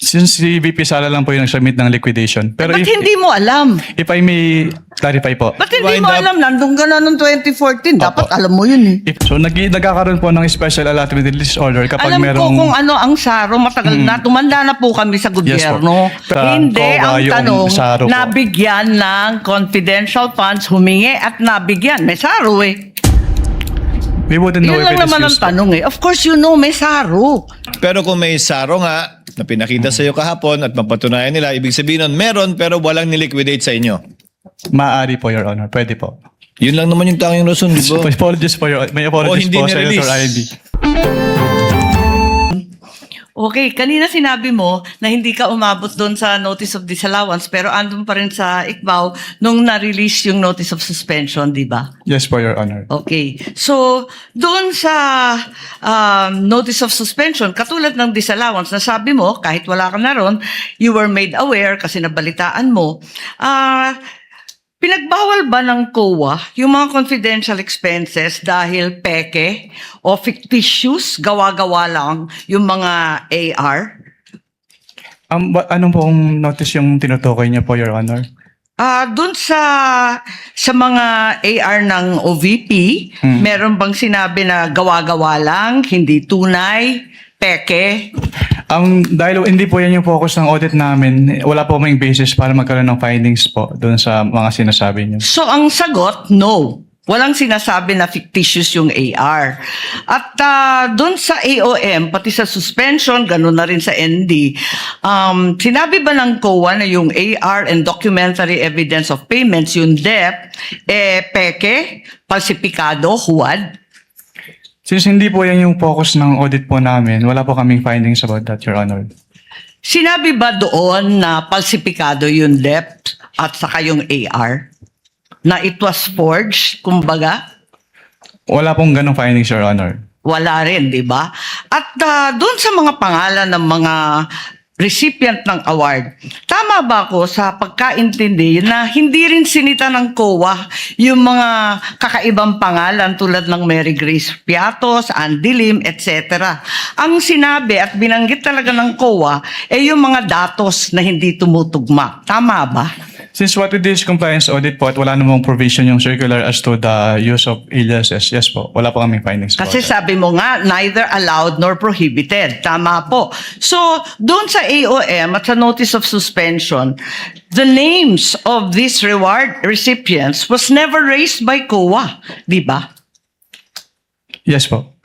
Since si VP Sara lang po yung nag-submit ng liquidation. Pero Ba't hindi mo alam? if I may clarify po. Ba't hindi Wind mo up. alam? Nandun ka na noong 2014. Dapat Opo. alam mo yun eh. So nagkakaroon po ng special allotment release order kapag Alam merong... ko kung ano ang SARO, matagal na, tumanda na po kami sa gobyerno. Yes po. Hindi, COA ang yung tanong, SARO po. nabigyan ng confidential funds, humingi at nabigyan. May SARO eh. We wouldn't know Yun if lang it is naman ang used po. tanong eh. Of course you know, may SARO. Pero kung may SARO nga, na pinakita sa iyo kahapon at mapatunayan nila, ibig sabihin nun, meron pero walang niliquidate sa inyo. Maaari po, Your Honor. Pwede po. Yun lang naman yung tanging rason, di ba? Apologies po, may apologies hindi po, Senator nirelease. Ivy. Okay, kanina sinabi mo na hindi ka umabot doon sa notice of disallowance pero andun pa rin sa ICBAO nung na-release yung notice of suspension, di ba? Yes po, Your Honor. Okay. So, doon sa notice of suspension, katulad ng disallowance, na sabi mo, kahit wala ka na ron, you were made aware kasi nabalitaan mo, pinagbawal ba ng COA yung mga confidential expenses dahil peke o fictitious, gawa-gawa lang yung mga AR? Anong pong notice yung tinutukoy niyo po, Your Honor? Doon sa mga AR ng OVP, meron bang sinabi na gawa-gawa lang, hindi tunay, peke? Dahil hindi po yan yung focus ng audit namin, wala po may basis para magkaroon ng findings po doon sa mga sinasabi niyo. So ang sagot, no. Walang sinasabi na fictitious yung AR. At doon sa AOM, pati sa suspension, ganun na rin sa ND, sinabi ba ng COA na yung AR and documentary evidence of payments, yung DEP, peke, falsipikado, huwad? Since hindi po yan yung focus ng audit po namin, wala po kaming findings about that, Your Honor. Sinabi ba doon na falsipikado yung DEP at saka yung AR? Na it was forged, kumbaga? Wala pong ganong findings, Your Honor. Wala rin, di ba? At doon sa mga pangalan ng mga recipient ng award, tama ba ako sa pagkaintindi na hindi rin sinita ng COA yung mga kakaibang pangalan tulad ng Mary Grace Piatos, Andy Lim, etc. Ang sinabi at binanggit talaga ng COA ay yung mga datos na hindi tumutugma. Tama ba? Since what we do is compliance audit po at wala namang provision yung circular as to the use of aliases, yes po, wala po kaming findings po. Kasi sabi mo nga, neither allowed nor prohibited. Tama po. So, doon sa AOM at sa notice of suspension, the names of these reward recipients was never raised by COA. Di ba? Yes po.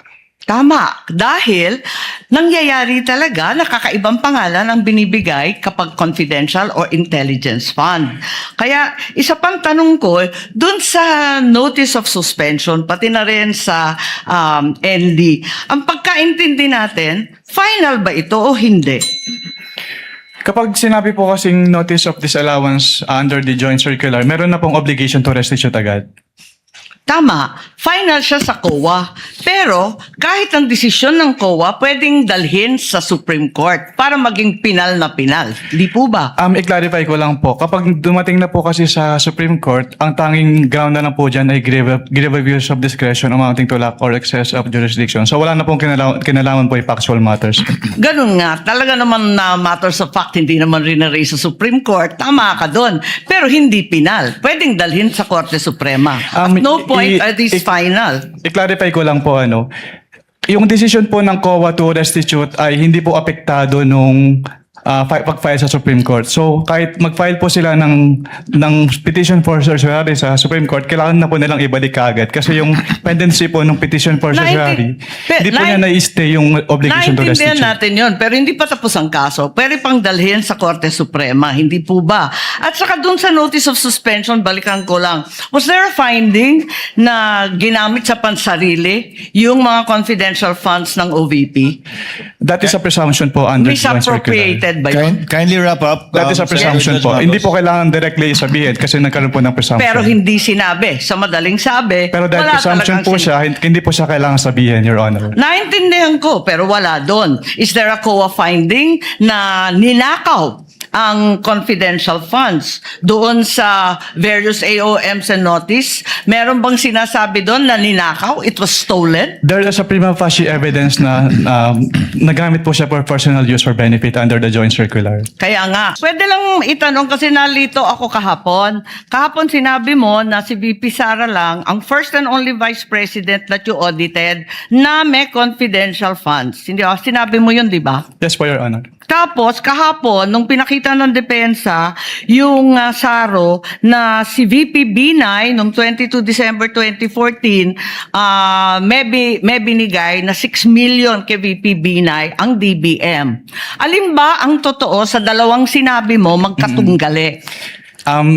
Tama. Dahil nangyayari talaga na kakaibang pangalan ang binibigay kapag confidential or intelligence fund. Kaya isa pang tanong ko, dun sa notice of suspension, pati na rin sa ND, ang pagkaintindi natin, final ba ito o hindi? Kapag sinabi po kasing notice of disallowance under the joint circular, meron na pong obligation to restitute agad. Tama, final siya sa COA. Pero kahit ang desisyon ng COA, pwedeng dalhin sa Supreme Court para maging pinal na pinal. Di po ba? I-clarify ko lang po, kapag dumating na po kasi sa Supreme Court, ang tanging ground na lang po dyan ay grave abuse of discretion amounting to lack or excess of jurisdiction. So wala na pong kinalaman po yung factual matters. Ganun nga, talaga naman na matters of fact, hindi naman rin na-raise sa Supreme Court, tama ka doon. Pero hindi pinal. Pwedeng dalhin sa Korte Suprema. At no point are these final. I-clarify ko lang po, yung decision po ng COA to restitute ay hindi po apektado nung pag-file sa Supreme Court. So kahit mag-file po sila ng petition for certiorari sa Supreme Court, kailangan na po nilang ibalik kaagad kasi yung pendency po ng petition for certiorari, hindi po niya na-stay yung obligation to Naintindihan restitute. natin yun, pero hindi pa tapos ang kaso. Pwede pang dalhin sa Korte Suprema, hindi po ba? At saka dun sa notice of suspension, balikan ko lang, was there a finding na ginamit sa pansarili yung mga confidential funds ng OVP? That is a presumption po under the joint circular. Misappropriated ba yun? Kindly wrap up. That is a presumption Judge po. Marcos. Hindi po kailangan directly sabihin kasi nagkaroon po ng presumption. Pero hindi sinabi. Sa madaling sabi, Pero dahil wala presumption talagang po siya, hindi po siya kailangan sabihin, Your Honor. Naintindihan ko, pero wala doon. Is there a COA finding na ninakaw ang confidential funds doon sa various AOMs and notice? Meron bang sinasabi doon na ninakaw? It was stolen? There is a prima facie evidence na nagamit po siya for personal use or benefit under the joint circular. Kaya nga, pwede lang itanong kasi nalito ako kahapon. Kahapon sinabi mo na si VP Sara lang ang first and only vice president that you audited na may confidential funds. Hindi, sinabi mo yun, di ba? Yes po, Your Honor. Tapos, kahapon, nung pinakita ng depensa, yung SARO na si VP Binay, noong 22 December 2014, may binigay na 6 million kay VP Binay ang DBM. Alin ba ang totoo sa dalawang sinabi mo magkatunggali?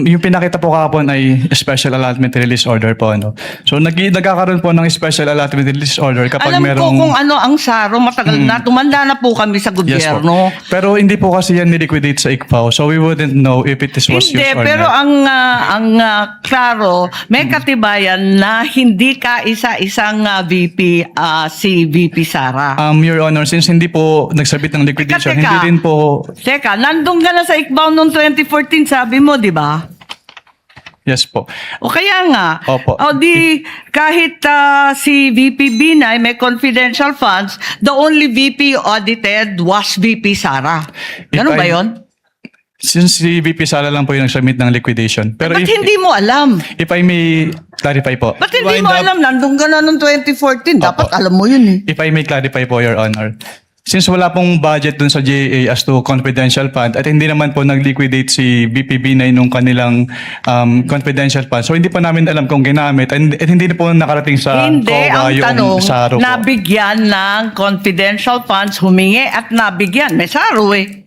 Yung pinakita po kahapon ay special allotment release order po. Ano? So nagkakaroon po ng special allotment release order kapag Alam merong... ko kung ano ang SARO, matagal na, tumanda na po kami sa Yes po. gobyerno. Pero hindi po kasi yan niliquidate sa ICFAO. So we wouldn't know if it was used Hindi, or pero not. klaro, may katibayan na hindi ka isa-isang VP, si VP Sara. Your Honor, since hindi po nagsabit ng liquidation, Teka. hindi din po... Teka, nandun ka na sa ICBAO noong 2014, sabi mo, di ba? Yes po. O kaya nga, Opo. o di kahit si VP Binay may confidential funds, the only VP audited was VP Sara. Ganun If ba I- yon? Since si VP Sara lang po yung nagsubmit ng liquidation. Pero Ba't hindi mo alam? if I may clarify po. Ba't hindi Wind mo up. alam? Nandun ka na noong 2014. Dapat Opo. alam mo yun eh. If I may clarify po, Your Honor. Since wala pong budget dun sa GAA as to confidential fund at hindi naman po nag-liquidate si BPB9 nung kanilang confidential fund. So hindi pa namin alam kung ginamit at hindi na po nakarating sa Hindi, COA ang yung tanong, SARO po. nabigyan ng confidential funds, humingi at nabigyan. May SARO eh.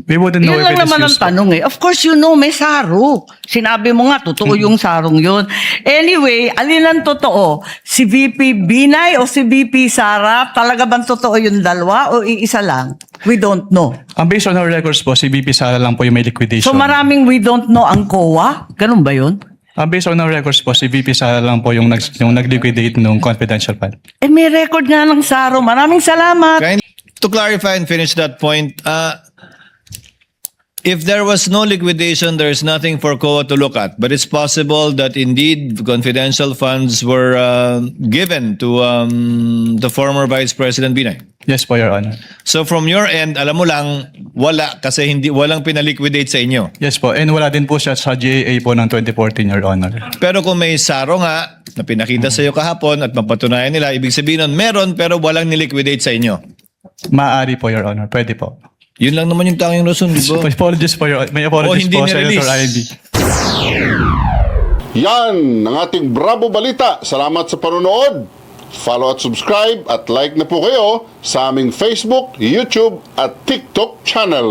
We wouldn't know Yun if lang it is naman ang used. tanong eh. Of course, you know, may SARO. Sinabi mo nga, totoo yung sarong yun. Anyway, alin ang totoo? Si VP Binay o si VP Sara? Talaga bang totoo yung dalawa o iisa lang? We don't know. Based on our records po, si VP Sara lang po yung may liquidation. So maraming we don't know ang COA? Ganun ba yun? Based on our records po, si VP Sara lang po yung nag-liquidate nung confidential fund. Eh may record nga ng SARO. Maraming salamat. To clarify and finish that point, if there was no liquidation, there's nothing for COA to look at. But it's possible that indeed confidential funds were given to the former Vice President Binay. Yes po, Your Honor. So from your end, alam mo lang, wala kasi walang pinaliquidate sa inyo. Yes po. And wala din po siya sa GAA po ng 2014, Your Honor. Pero kung may SARO nga na pinakita sa iyo kahapon at mapatunayan nila, ibig sabihin nun, meron pero walang niliquidate sa inyo. Maaari po, Your Honor. Pwede po. Yun lang naman yung tanging rason, di ba? Apologies po, may apologies hindi po, nirelease. Senator Ivy. Yan ang ating Bravo Balita. Salamat sa panonood. Follow at subscribe at like na po kayo sa aming Facebook, YouTube at TikTok channel.